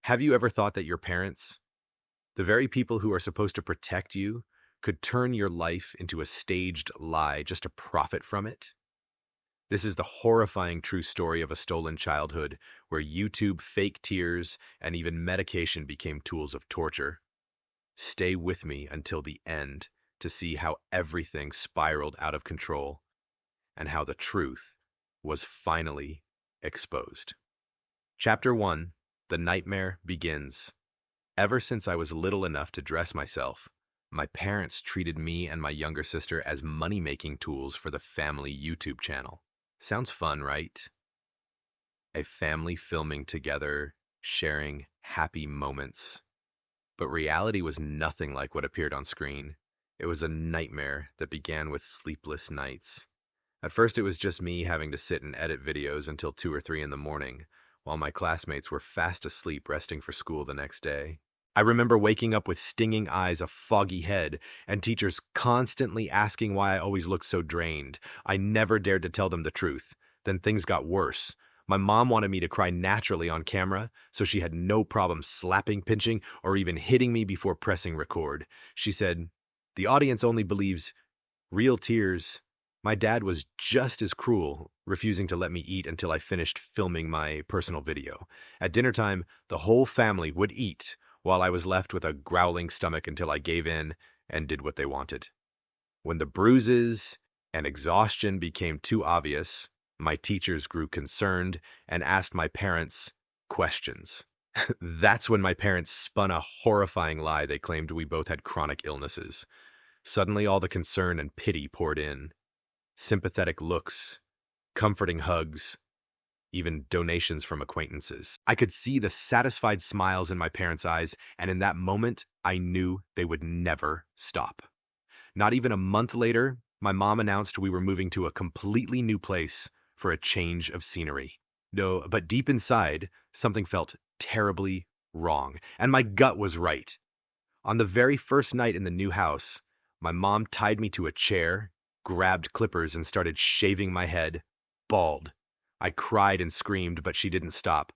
Have you ever thought that your parents, the very people who are supposed to protect you, could turn your life into a staged lie just to profit from it? This is the horrifying true story of a stolen childhood where YouTube, fake tears, and even medication became tools of torture. Stay with me until the end to see how everything spiraled out of control and how the truth was finally exposed. Chapter 1: The Nightmare Begins. Ever since I was little enough to dress myself, my parents treated me and my younger sister as money-making tools for the family YouTube channel. Sounds fun, right? A family filming together, sharing happy moments. But reality was nothing like what appeared on screen. It was a nightmare that began with sleepless nights. At first, it was just me having to sit and edit videos until 2 or 3 in the morning, while my classmates were fast asleep resting for school the next day. I remember waking up with stinging eyes, a foggy head, and teachers constantly asking why I always looked so drained. I never dared to tell them the truth. Then things got worse. My mom wanted me to cry naturally on camera, so she had no problem slapping, pinching, or even hitting me before pressing record. She said, "The audience only believes real tears." My dad was just as cruel, refusing to let me eat until I finished filming my personal video. At dinner time, the whole family would eat, while I was left with a growling stomach until I gave in and did what they wanted. When the bruises and exhaustion became too obvious, my teachers grew concerned and asked my parents questions. That's when my parents spun a horrifying lie. They claimed we both had chronic illnesses. Suddenly, all the concern and pity poured in. Sympathetic looks, comforting hugs, even donations from acquaintances. I could see the satisfied smiles in my parents' eyes, and in that moment, I knew they would never stop. Not even a month later, my mom announced we were moving to a completely new place for a change of scenery. No, but deep inside, something felt terribly wrong, and my gut was right. On the very first night in the new house, my mom tied me to a chair, grabbed clippers, and started shaving my head, bald. I cried and screamed, but she didn't stop.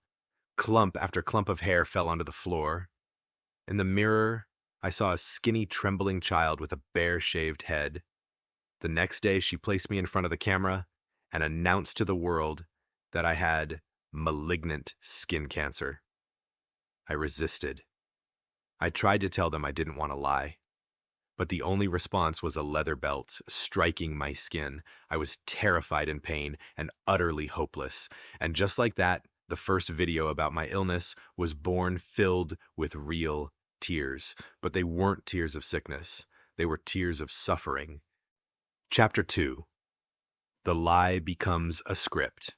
Clump after clump of hair fell onto the floor. In the mirror, I saw a skinny, trembling child with a bare shaved head. The next day, she placed me in front of the camera and announced to the world that I had malignant skin cancer. I resisted. I tried to tell them I didn't want to lie, but the only response was a leather belt striking my skin. I was terrified in pain and utterly hopeless. And just like that, the first video about my illness was born filled with real tears. But they weren't tears of sickness. They were tears of suffering. Chapter 2: The Lie Becomes a Script.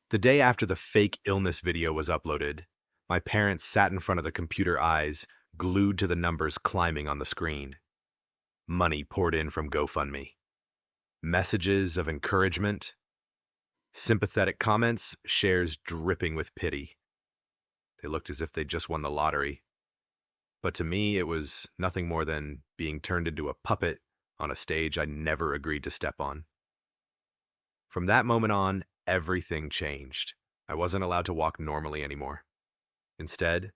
The day after the fake illness video was uploaded, my parents sat in front of the computer, eyes glued to the numbers climbing on the screen. Money poured in from GoFundMe. Messages of encouragement, sympathetic comments, shares dripping with pity. They looked as if they'd just won the lottery. But to me, it was nothing more than being turned into a puppet on a stage I never agreed to step on. From that moment on, everything changed. I wasn't allowed to walk normally anymore. Instead,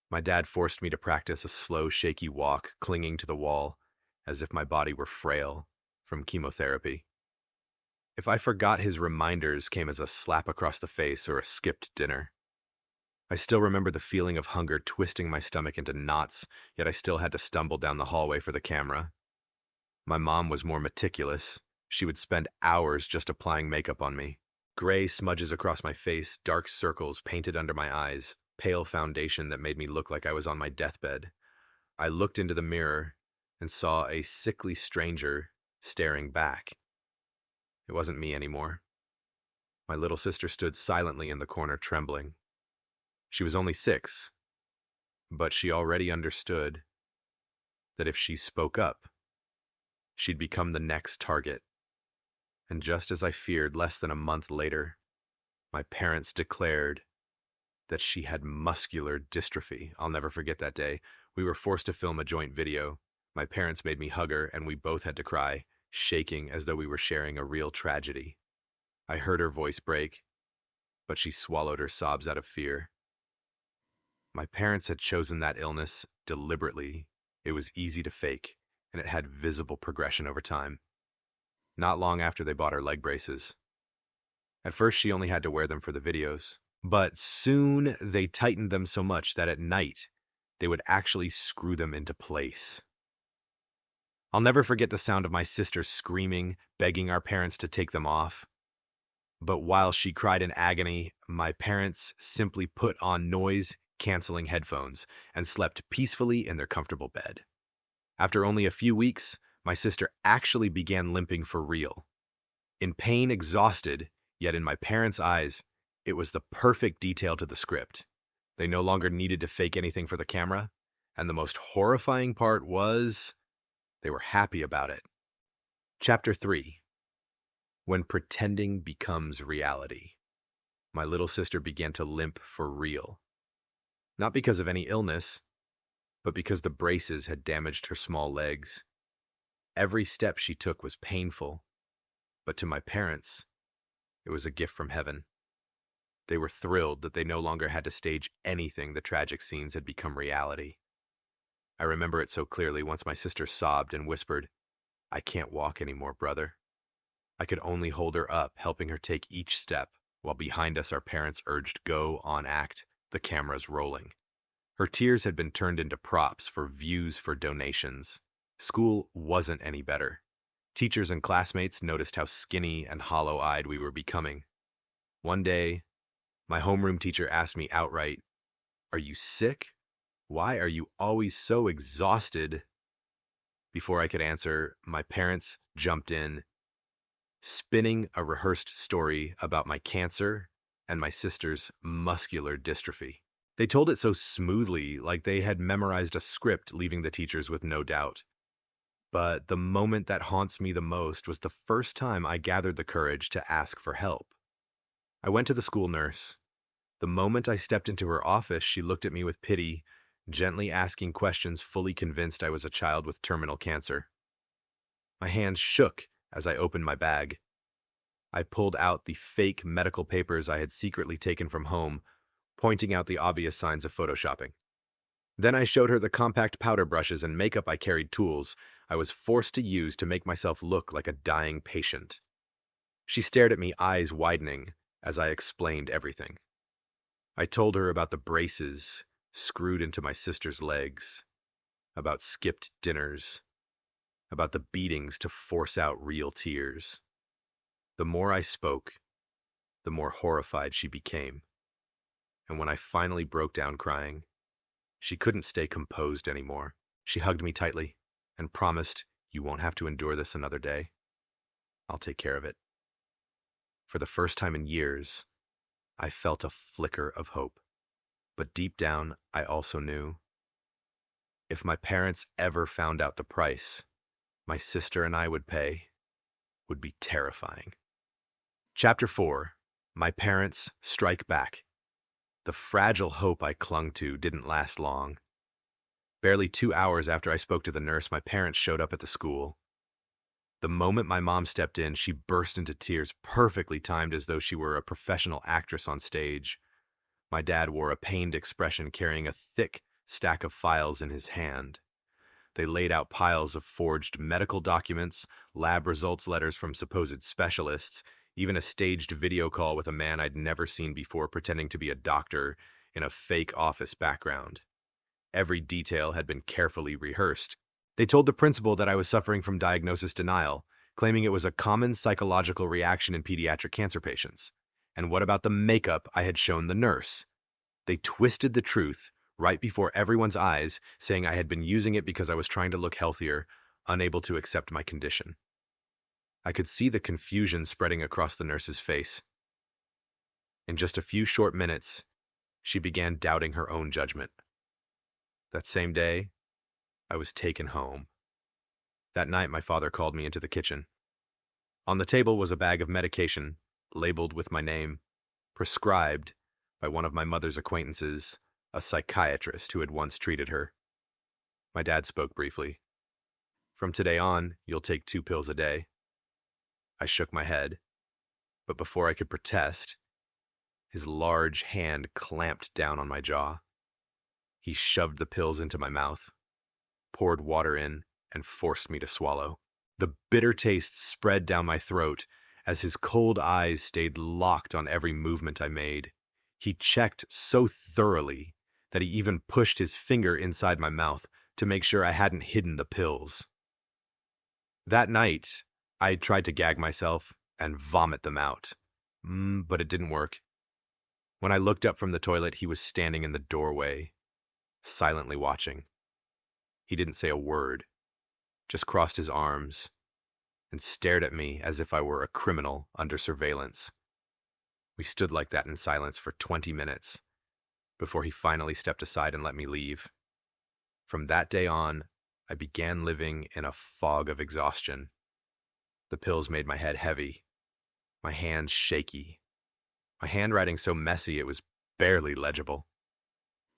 my dad forced me to practice a slow, shaky walk, clinging to the wall, as if my body were frail from chemotherapy. If I forgot, his reminders came as a slap across the face or a skipped dinner. I still remember the feeling of hunger twisting my stomach into knots, yet I still had to stumble down the hallway for the camera. My mom was more meticulous. She would spend hours just applying makeup on me. Gray smudges across my face, dark circles painted under my eyes, pale foundation that made me look like I was on my deathbed. I looked into the mirror and saw a sickly stranger staring back. It wasn't me anymore. My little sister stood silently in the corner, trembling. She was only 6, but she already understood that if she spoke up, she'd become the next target. And just as I feared, less than a month later, my parents declared that she had muscular dystrophy. I'll never forget that day. We were forced to film a joint video. My parents made me hug her, and we both had to cry, shaking as though we were sharing a real tragedy. I heard her voice break, but she swallowed her sobs out of fear. My parents had chosen that illness deliberately. It was easy to fake, and it had visible progression over time. Not long after they bought her leg braces. At first, she only had to wear them for the videos, but soon they tightened them so much that at night, they would actually screw them into place. I'll never forget the sound of my sister screaming, begging our parents to take them off. But while she cried in agony, my parents simply put on noise-canceling headphones and slept peacefully in their comfortable bed. After only a few weeks, my sister actually began limping for real. In pain, exhausted, yet in my parents' eyes, it was the perfect detail to the script. They no longer needed to fake anything for the camera, and the most horrifying part was they were happy about it. Chapter 3. When pretending becomes reality. My little sister began to limp for real. Not because of any illness, but because the braces had damaged her small legs. Every step she took was painful, but to my parents, it was a gift from heaven. They were thrilled that they no longer had to stage anything. The tragic scenes had become reality. I remember it so clearly once my sister sobbed and whispered, "I can't walk anymore, brother." I could only hold her up, helping her take each step, while behind us our parents urged, "Go on, act," the cameras rolling. Her tears had been turned into props for views, for donations. School wasn't any better. Teachers and classmates noticed how skinny and hollow-eyed we were becoming. One day, my homeroom teacher asked me outright, "Are you sick? Why are you always so exhausted?" Before I could answer, my parents jumped in, spinning a rehearsed story about my cancer and my sister's muscular dystrophy. They told it so smoothly, like they had memorized a script, leaving the teachers with no doubt. But the moment that haunts me the most was the first time I gathered the courage to ask for help. I went to the school nurse. The moment I stepped into her office, she looked at me with pity, gently asking questions, fully convinced I was a child with terminal cancer. My hands shook as I opened my bag. I pulled out the fake medical papers I had secretly taken from home, pointing out the obvious signs of photoshopping. Then I showed her the compact powder brushes and makeup I carried, tools I was forced to use to make myself look like a dying patient. She stared at me, eyes widening, as I explained everything. I told her about the braces screwed into my sister's legs, about skipped dinners, about the beatings to force out real tears. The more I spoke, the more horrified she became. And when I finally broke down crying, she couldn't stay composed anymore. She hugged me tightly and promised, "You won't have to endure this another day. I'll take care of it." For the first time in years, I felt a flicker of hope. But deep down, I also knew if my parents ever found out the price my sister and I would pay, would be terrifying. Chapter 4. My Parents Strike Back. The fragile hope I clung to didn't last long. Barely 2 hours after I spoke to the nurse, my parents showed up at the school. The moment my mom stepped in, she burst into tears, perfectly timed as though she were a professional actress on stage. My dad wore a pained expression, carrying a thick stack of files in his hand. They laid out piles of forged medical documents, lab results, letters from supposed specialists, even a staged video call with a man I'd never seen before pretending to be a doctor in a fake office background. Every detail had been carefully rehearsed. They told the principal that I was suffering from diagnosis denial, claiming it was a common psychological reaction in pediatric cancer patients. And what about the makeup I had shown the nurse? They twisted the truth right before everyone's eyes, saying I had been using it because I was trying to look healthier, unable to accept my condition. I could see the confusion spreading across the nurse's face. In just a few short minutes, she began doubting her own judgment. That same day, I was taken home. That night, my father called me into the kitchen. On the table was a bag of medication, labeled with my name, prescribed by one of my mother's acquaintances, a psychiatrist who had once treated her. My dad spoke briefly. "From today on, you'll take 2 pills a day." I shook my head, but before I could protest, his large hand clamped down on my jaw. He shoved the pills into my mouth, poured water in, and forced me to swallow. The bitter taste spread down my throat as his cold eyes stayed locked on every movement I made. He checked so thoroughly that he even pushed his finger inside my mouth to make sure I hadn't hidden the pills. That night, I tried to gag myself and vomit them out, but it didn't work. When I looked up from the toilet, he was standing in the doorway, silently watching. He didn't say a word, just crossed his arms and stared at me as if I were a criminal under surveillance. We stood like that in silence for 20 minutes before he finally stepped aside and let me leave. From that day on, I began living in a fog of exhaustion. The pills made my head heavy, my hands shaky, my handwriting so messy it was barely legible.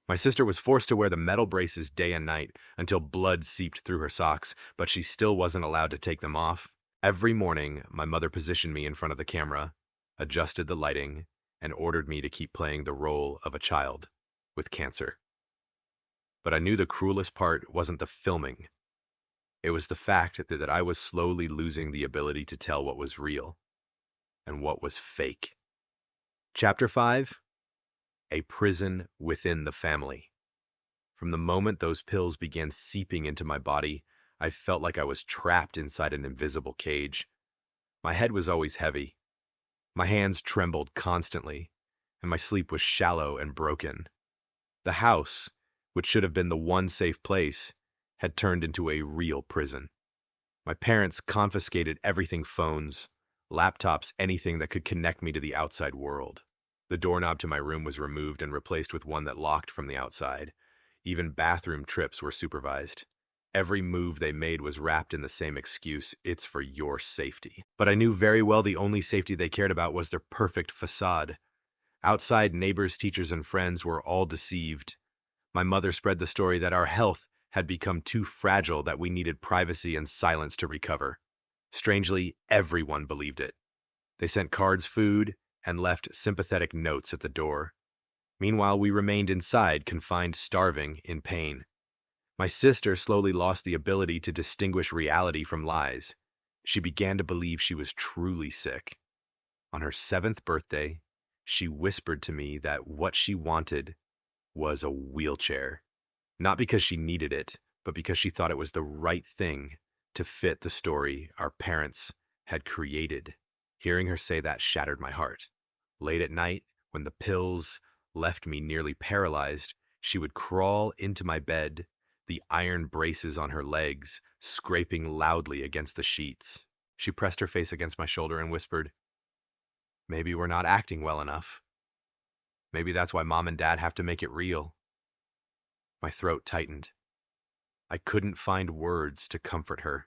My sister was forced to wear the metal braces day and night until blood seeped through her socks, but she still wasn't allowed to take them off. Every morning, my mother positioned me in front of the camera, adjusted the lighting, and ordered me to keep playing the role of a child with cancer. But I knew the cruelest part wasn't the filming. It was the fact that I was slowly losing the ability to tell what was real and what was fake. Chapter 5: A Prison Within the Family. From the moment those pills began seeping into my body, I felt like I was trapped inside an invisible cage. My head was always heavy. My hands trembled constantly, and my sleep was shallow and broken. The house, which should have been the one safe place, had turned into a real prison. My parents confiscated everything: phones, laptops, anything that could connect me to the outside world. The doorknob to my room was removed and replaced with one that locked from the outside. Even bathroom trips were supervised. Every move they made was wrapped in the same excuse: it's for your safety. But I knew very well the only safety they cared about was their perfect facade. Outside, neighbors, teachers, and friends were all deceived. My mother spread the story that our health had become too fragile, that we needed privacy and silence to recover. Strangely, everyone believed it. They sent cards, food, and left sympathetic notes at the door. Meanwhile, we remained inside, confined, starving, in pain. My sister slowly lost the ability to distinguish reality from lies. She began to believe she was truly sick. On her 7th birthday, she whispered to me that what she wanted was a wheelchair. Not because she needed it, but because she thought it was the right thing to fit the story our parents had created. Hearing her say that shattered my heart. Late at night, when the pills left me nearly paralyzed, she would crawl into my bed, the iron braces on her legs scraping loudly against the sheets. She pressed her face against my shoulder and whispered, "Maybe we're not acting well enough. Maybe that's why Mom and Dad have to make it real." My throat tightened. I couldn't find words to comfort her.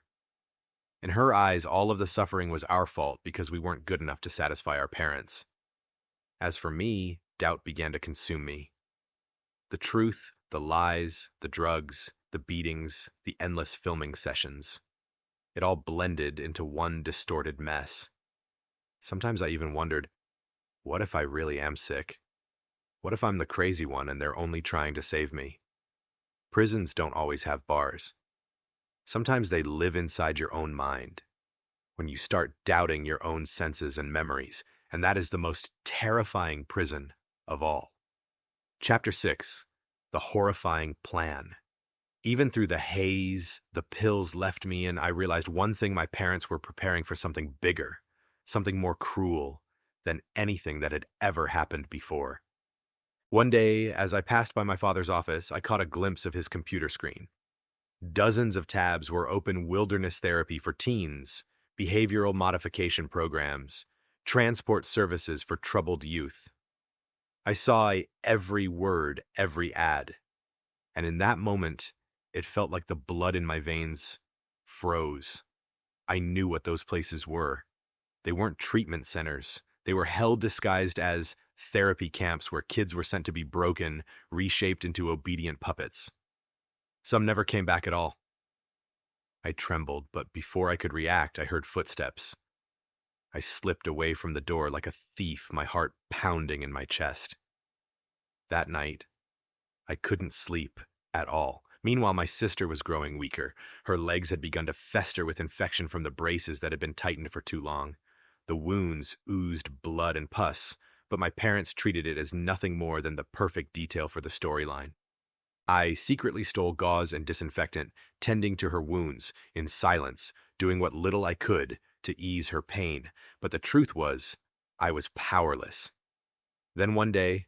In her eyes, all of the suffering was our fault because we weren't good enough to satisfy our parents. As for me, doubt began to consume me. The truth, the lies, the drugs, the beatings, the endless filming sessions. It all blended into one distorted mess. Sometimes I even wondered, what if I really am sick? What if I'm the crazy one and they're only trying to save me? Prisons don't always have bars. Sometimes they live inside your own mind, when you start doubting your own senses and memories, and that is the most terrifying prison of all. Chapter 6: The Horrifying Plan. Even through the haze the pills left me in, I realized one thing: my parents were preparing for something bigger, something more cruel than anything that had ever happened before. One day, as I passed by my father's office, I caught a glimpse of his computer screen. Dozens of tabs were open: wilderness therapy for teens, behavioral modification programs, transport services for troubled youth. I saw every word, every ad, and in that moment, it felt like the blood in my veins froze. I knew what those places were. They weren't treatment centers. They were hell disguised as therapy camps where kids were sent to be broken, reshaped into obedient puppets. Some never came back at all. I trembled, but before I could react, I heard footsteps. I slipped away from the door like a thief, my heart pounding in my chest. That night, I couldn't sleep at all. Meanwhile, my sister was growing weaker. Her legs had begun to fester with infection from the braces that had been tightened for too long. The wounds oozed blood and pus, but my parents treated it as nothing more than the perfect detail for the storyline. I secretly stole gauze and disinfectant, tending to her wounds in silence, doing what little I could to ease her pain. But the truth was, I was powerless. Then one day,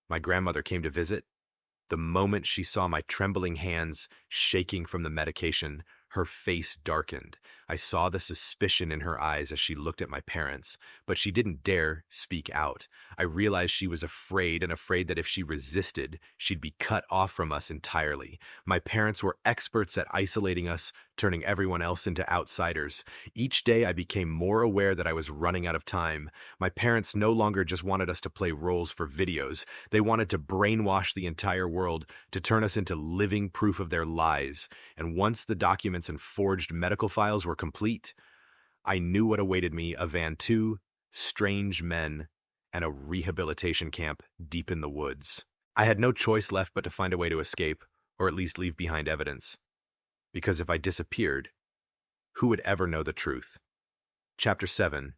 my grandmother came to visit. The moment she saw my trembling hands shaking from the medication, her face darkened. I saw the suspicion in her eyes as she looked at my parents, but she didn't dare speak out. I realized she was afraid and afraid that if she resisted, she'd be cut off from us entirely. My parents were experts at isolating us, turning everyone else into outsiders. Each day I became more aware that I was running out of time. My parents no longer just wanted us to play roles for videos. They wanted to brainwash the entire world to turn us into living proof of their lies. And once the documents and forged medical files were complete, I knew what awaited me: a van 2, strange men, and a rehabilitation camp deep in the woods. I had no choice left but to find a way to escape, or at least leave behind evidence. Because if I disappeared, who would ever know the truth? Chapter 7: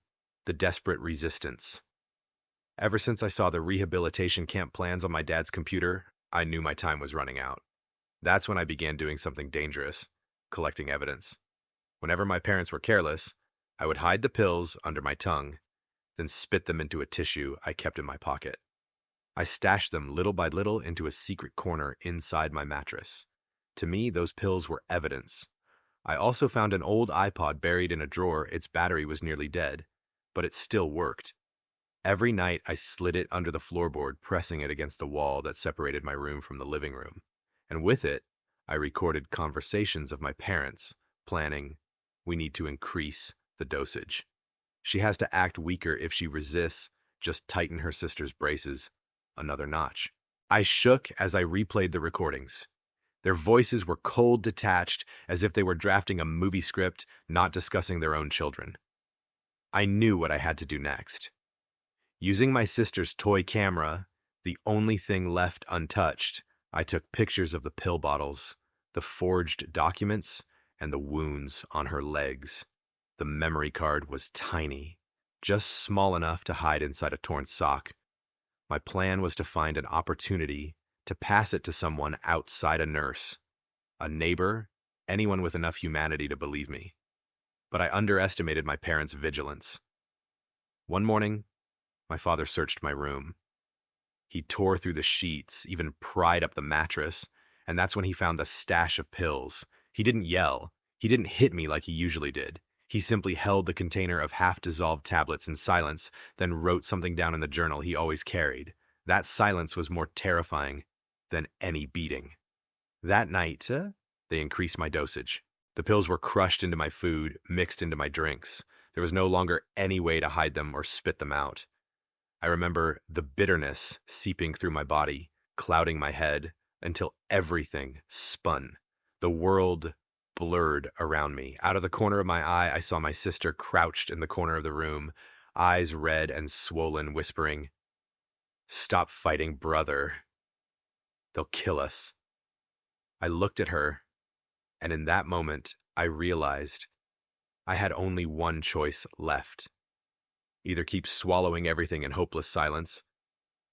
The Desperate Resistance. Ever since I saw the rehabilitation camp plans on my dad's computer, I knew my time was running out. That's when I began doing something dangerous: collecting evidence. Whenever my parents were careless, I would hide the pills under my tongue, then spit them into a tissue I kept in my pocket. I stashed them little by little into a secret corner inside my mattress. To me, those pills were evidence. I also found an old iPod buried in a drawer. Its battery was nearly dead, but it still worked. Every night I slid it under the floorboard, pressing it against the wall that separated my room from the living room. And with it, I recorded conversations of my parents, planning, "We need to increase the dosage. She has to act weaker. If she resists, just tighten her sister's braces another notch." I shook as I replayed the recordings. Their voices were cold, detached, as if they were drafting a movie script, not discussing their own children. I knew what I had to do next. Using my sister's toy camera, the only thing left untouched, I took pictures of the pill bottles, the forged documents, and the wounds on her legs. The memory card was tiny, just small enough to hide inside a torn sock. My plan was to find an opportunity to pass it to someone outside: a nurse, a neighbor, anyone with enough humanity to believe me. But I underestimated my parents' vigilance. One morning, my father searched my room. He tore through the sheets, even pried up the mattress, and that's when he found the stash of pills. He didn't yell. He didn't hit me like he usually did. He simply held the container of half-dissolved tablets in silence, then wrote something down in the journal he always carried. That silence was more terrifying than any beating. That night, they increased my dosage. The pills were crushed into my food, mixed into my drinks. There was no longer any way to hide them or spit them out. I remember the bitterness seeping through my body, clouding my head, until everything spun. The world blurred around me. Out of the corner of my eye, I saw my sister crouched in the corner of the room, eyes red and swollen, whispering, "Stop fighting, brother. They'll kill us." I looked at her, and in that moment, I realized I had only one choice left: either keep swallowing everything in hopeless silence,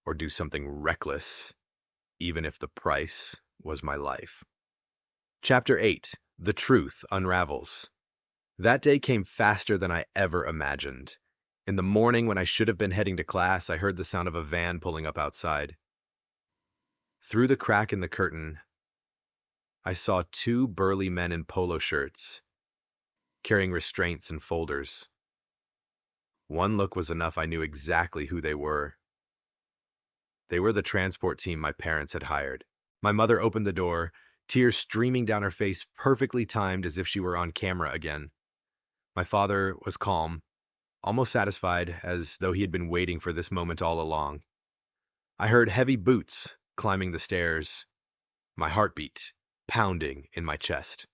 or do something reckless, even if the price was my life. Chapter 8: The Truth Unravels. That day came faster than I ever imagined. In the morning, when I should have been heading to class, I heard the sound of a van pulling up outside. Through the crack in the curtain, I saw two burly men in polo shirts, carrying restraints and folders. One look was enough. I knew exactly who they were. They were the transport team my parents had hired. My mother opened the door, tears streaming down her face, perfectly timed, as if she were on camera again. My father was calm, almost satisfied, as though he had been waiting for this moment all along. I heard heavy boots climbing the stairs, my heartbeat pounding in my chest.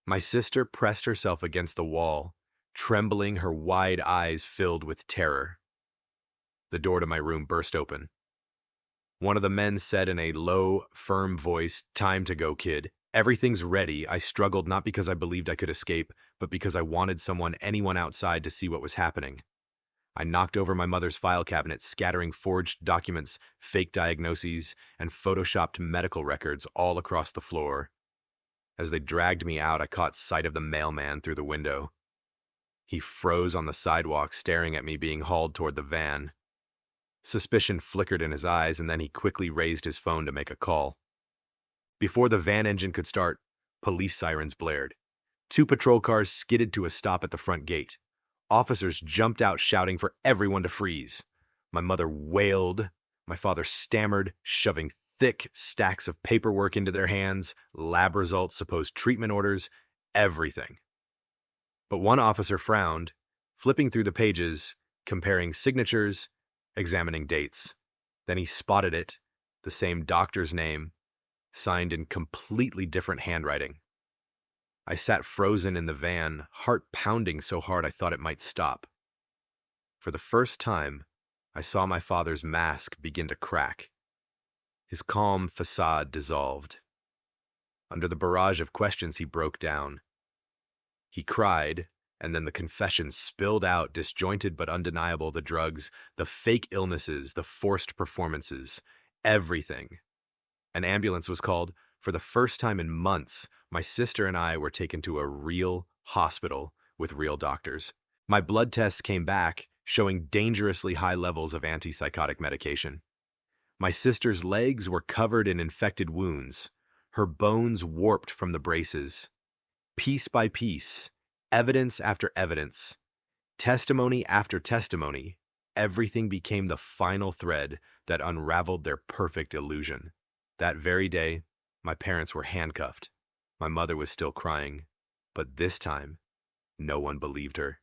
My sister pressed herself against the wall, trembling, her wide eyes filled with terror. The door to my room burst open. One of the men said in a low, firm voice, "Time to go, kid. Everything's ready." I struggled not because I believed I could escape, but because I wanted anyone outside to see what was happening. I knocked over my mother's file cabinet, scattering forged documents, fake diagnoses, and photoshopped medical records all across the floor. As they dragged me out, I caught sight of the mailman through the window. He froze on the sidewalk, staring at me being hauled toward the van. Suspicion flickered in his eyes, and then he quickly raised his phone to make a call. Before the van engine could start, police sirens blared. Two patrol cars skidded to a stop at the front gate. Officers jumped out shouting for everyone to freeze. My mother wailed. My father stammered, shoving thick stacks of paperwork into their hands, lab results, supposed treatment orders, everything. But one officer frowned, flipping through the pages, comparing signatures, examining dates. Then he spotted it, the same doctor's name, signed in completely different handwriting. I sat frozen in the van, heart pounding so hard I thought it might stop. For the first time, I saw my father's mask begin to crack. His calm facade dissolved. Under the barrage of questions, he broke down. He cried, and then the confession spilled out, disjointed but undeniable: the drugs, the fake illnesses, the forced performances, everything. An ambulance was called. For the first time in months, my sister and I were taken to a real hospital with real doctors. My blood tests came back, showing dangerously high levels of antipsychotic medication. My sister's legs were covered in infected wounds, her bones warped from the braces. Piece by piece, evidence after evidence, testimony after testimony, everything became the final thread that unraveled their perfect illusion. That very day, my parents were handcuffed. My mother was still crying, but this time, no one believed her.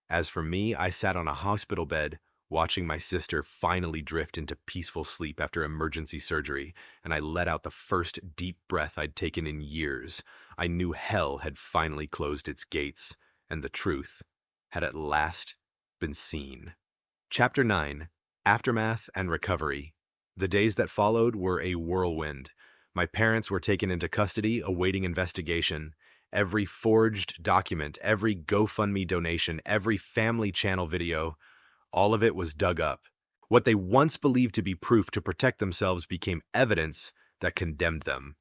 As for me, I sat on a hospital bed, watching my sister finally drift into peaceful sleep after emergency surgery, and I let out the first deep breath I'd taken in years. I knew hell had finally closed its gates, and the truth had at last been seen. Chapter 9: Aftermath and Recovery. The days that followed were a whirlwind. My parents were taken into custody, awaiting investigation. Every forged document, every GoFundMe donation, every Family Channel video, all of it was dug up. What they once believed to be proof to protect themselves became evidence that condemned them.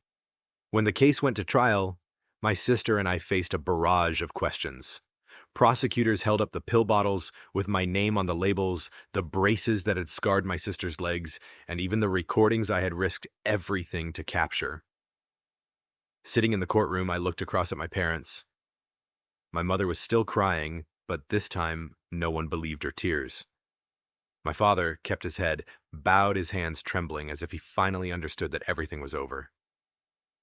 When the case went to trial, my sister and I faced a barrage of questions. Prosecutors held up the pill bottles with my name on the labels, the braces that had scarred my sister's legs, and even the recordings I had risked everything to capture. Sitting in the courtroom, I looked across at my parents. My mother was still crying, but this time no one believed her tears. My father kept his head, bowed, his hands trembling, as if he finally understood that everything was over.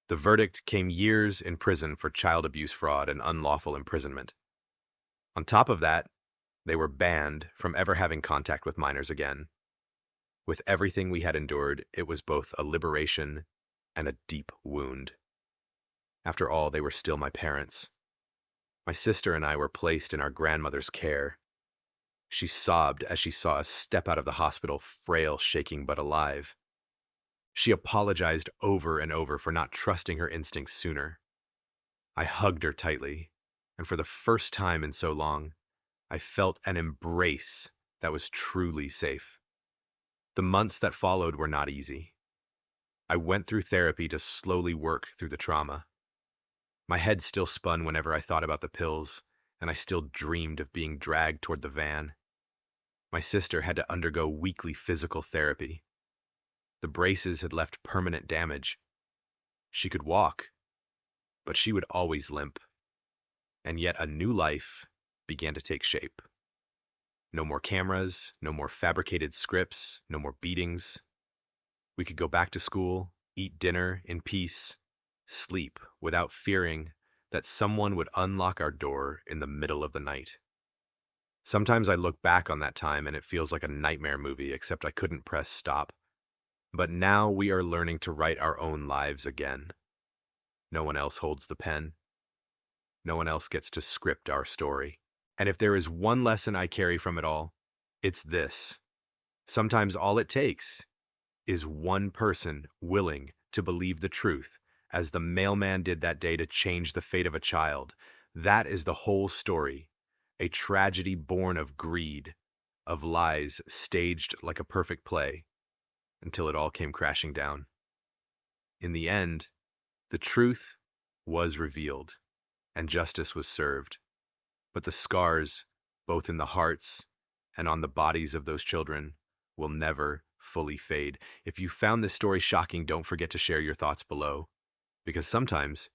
The verdict came: years in prison for child abuse, fraud, and unlawful imprisonment. On top of that, they were banned from ever having contact with minors again. With everything we had endured, it was both a liberation and a deep wound. After all, they were still my parents. My sister and I were placed in our grandmother's care. She sobbed as she saw us step out of the hospital, frail, shaking, but alive. She apologized over and over for not trusting her instincts sooner. I hugged her tightly, and for the first time in so long, I felt an embrace that was truly safe. The months that followed were not easy. I went through therapy to slowly work through the trauma. My head still spun whenever I thought about the pills, and I still dreamed of being dragged toward the van. My sister had to undergo weekly physical therapy. The braces had left permanent damage. She could walk, but she would always limp. And yet a new life began to take shape. No more cameras, no more fabricated scripts, no more beatings. We could go back to school, eat dinner in peace, sleep without fearing that someone would unlock our door in the middle of the night. Sometimes I look back on that time and it feels like a nightmare movie, except I couldn't press stop. But now we are learning to write our own lives again. No one else holds the pen. No one else gets to script our story. And if there is one lesson I carry from it all, it's this. Sometimes all it takes is one person willing to believe the truth, as the mailman did that day to change the fate of a child. That is the whole story. A tragedy born of greed, of lies staged like a perfect play, until it all came crashing down. In the end, the truth was revealed, and justice was served. But the scars, both in the hearts and on the bodies of those children, will never fully fade. If you found this story shocking, don't forget to share your thoughts below, because sometimes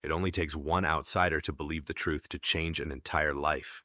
it only takes one outsider to believe the truth to change an entire life.